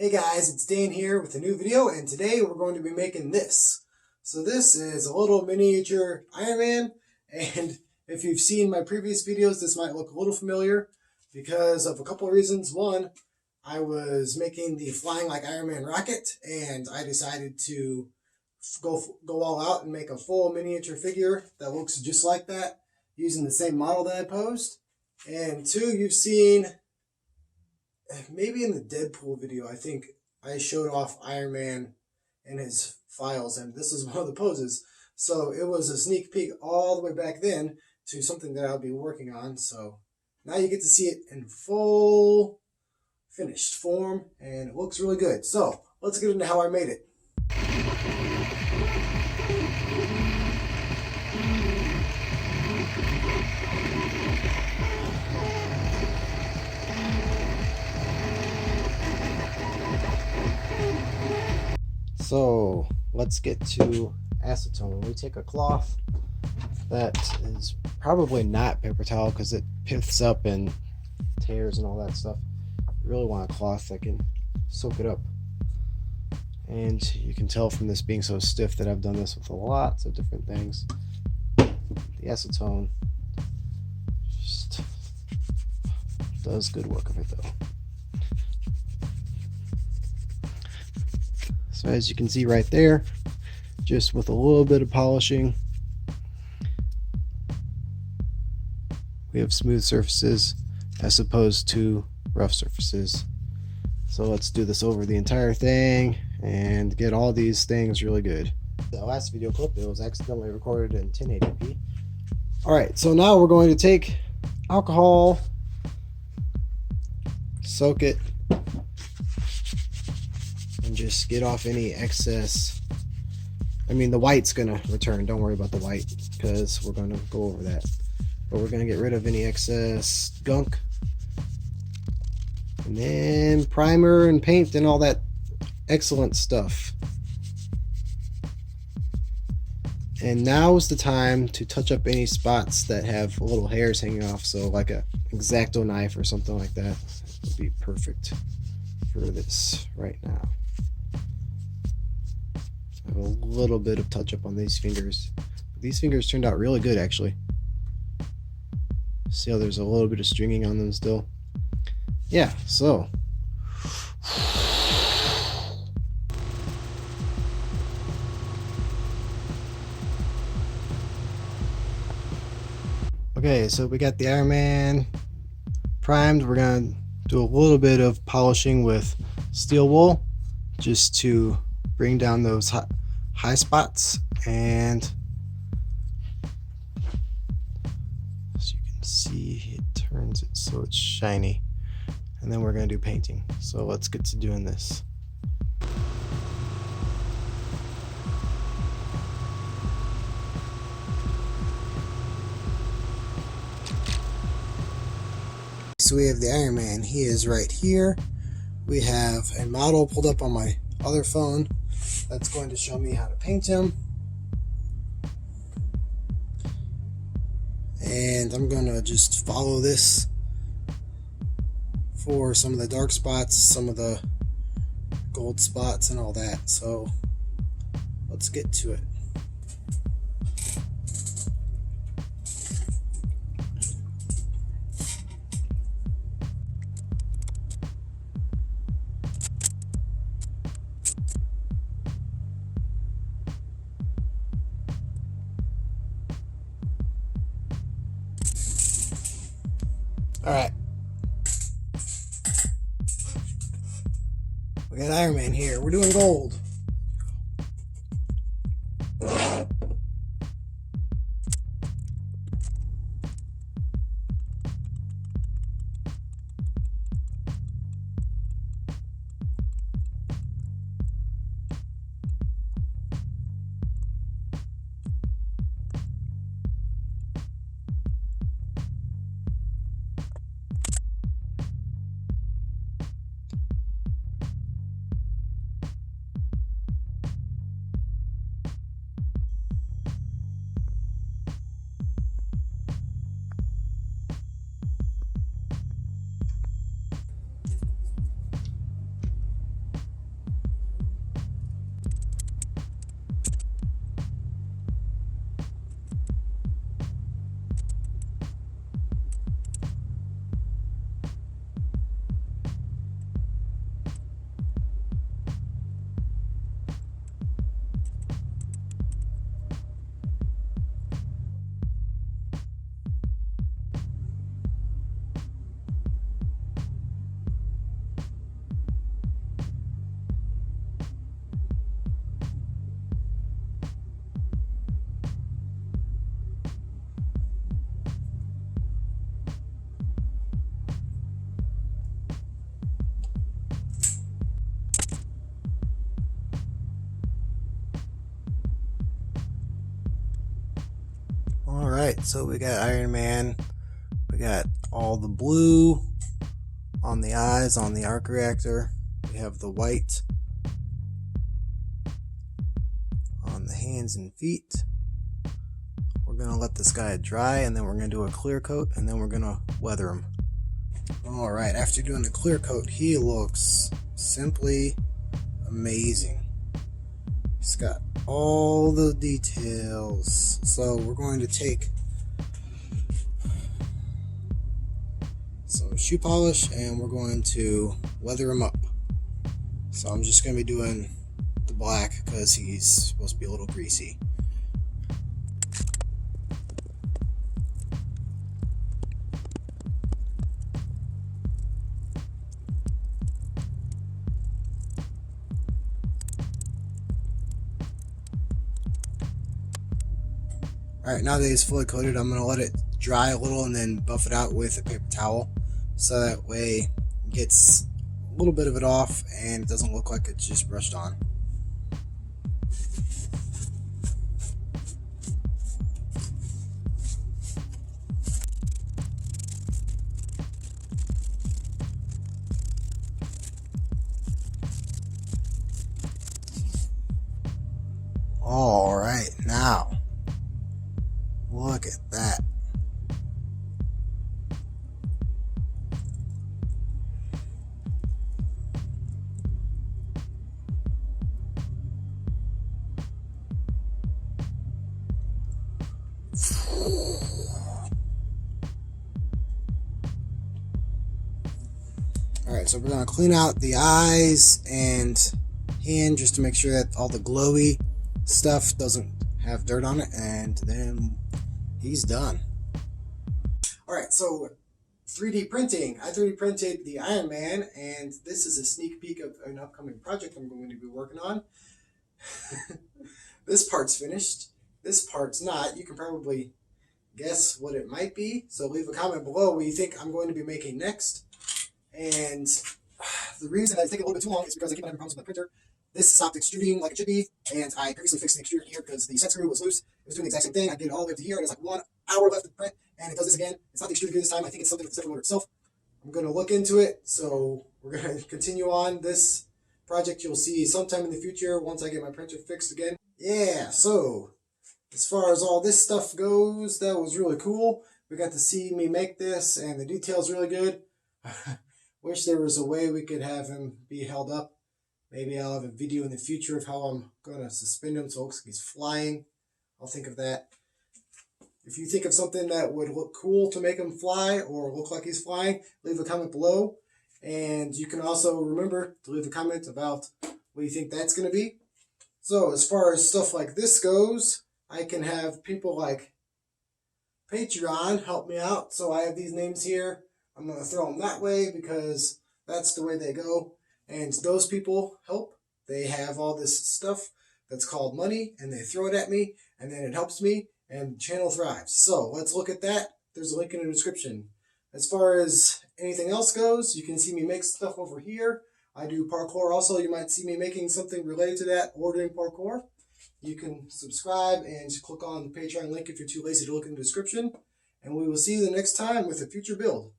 Hey guys, it's Dan here with a new video, and today we're going to be making this. So this is a little miniature Iron Man, and if you've seen my previous videos, this might look a little familiar because of a couple of reasons. One, I was making the Flying Like Iron Man rocket, and I decided to go all out and make a full miniature figure that looks just like that, using the same model that I posed. And two, you've seen maybe in the Deadpool video, I think I showed off Iron Man and his files, and this is one of the poses. So it was a sneak peek all the way back then to something that I'll be working on. So now you get to see it in full finished form, and it looks really good. So let's get into how I made it. So let's get to acetone. We take a cloth that is probably not paper towel because it piths up and tears and all that stuff. You really want a cloth that can soak it up. And you can tell from this being so stiff that I've done this with lots of different things. The acetone just does good work of it though. So as you can see right there, just with a little bit of polishing, we have smooth surfaces as opposed to rough surfaces. So let's do this over the entire thing and get all these things really good. The last video clip, it was accidentally recorded in 1080p. Alright, so now we're going to take alcohol, soak it, and just get off any excess. I mean, the white's gonna return, don't worry about the white because we're gonna go over that, but we're gonna get rid of any excess gunk, and then primer and paint and all that excellent stuff. And now is the time to touch up any spots that have little hairs hanging off, so like a X-Acto knife or something like that would be perfect for this right now. I have a little bit of touch up on these fingers. These fingers turned out really good actually. See how there's a little bit of stringing on them still? Yeah, so okay, so we got the Iron Man primed. We're gonna do a little bit of polishing with steel wool just to bring down those high spots, and as you can see, it turns it so it's shiny, and then we're going to do painting. So let's get to doing this. So we have the Iron Man. He is right here. We have a model pulled up on my other phone that's going to show me how to paint him, and I'm gonna just follow this for some of the dark spots, some of the gold spots and all that. So let's get to it. Alright, we got Iron Man here. We're doing gold. Alright, so we got Iron Man. We got all the blue on the eyes on the arc reactor. We have the white on the hands and feet. We're going to let this guy dry, and then we're going to do a clear coat, and then we're going to weather him. Alright, after doing the clear coat, he looks simply amazing. He's got all the details. So we're going to take some shoe polish and we're going to weather him up. So I'm just going to be doing the black because he's supposed to be a little greasy. Alright, now that he's fully coated, I'm going to let it dry a little and then buff it out with a paper towel. So that way it gets a little bit of it off and it doesn't look like it's just brushed on. Alright, now look at that. Alright, so we're going to clean out the eyes and hand just to make sure that all the glowy stuff doesn't have dirt on it, and then he's done. Alright, so 3D printing. I 3D printed the Iron Man, and this is a sneak peek of an upcoming project I'm going to be working on. This part's finished. This part's not. You can probably guess what it might be. So leave a comment below what you think I'm going to be making next. And the reason it's taking a little bit too long is because I keep on having problems with my printer. This stopped extruding like it should be, and I previously fixed the extruder here because the set screw was loose. It was doing the exact same thing. I did it all the way up to here, and it's like 1 hour left to print, and it does this again. It's not the extruder gear this time. I think it's something with the second motor itself. I'm going to look into it, so we're going to continue on this project. You'll see sometime in the future once I get my printer fixed again. Yeah, so as far as all this stuff goes, that was really cool. We got to see me make this, and the detail's really good. Wish there was a way we could have him be held up. Maybe I'll have a video in the future of how I'm going to suspend him so it looks like he's flying. I'll think of that. If you think of something that would look cool to make him fly or look like he's flying, leave a comment below. And you can also remember to leave a comment about what you think that's going to be. So as far as stuff like this goes, I can have people like Patreon help me out. So I have these names here. I'm going to throw them that way because that's the way they go. And those people help. They have all this stuff that's called money, and they throw it at me, and then it helps me, and the channel thrives. So let's look at that. There's a link in the description. As far as anything else goes, you can see me make stuff over here. I do parkour also. You might see me making something related to that or doing parkour. You can subscribe and click on the Patreon link if you're too lazy to look in the description. And we will see you the next time with a future build.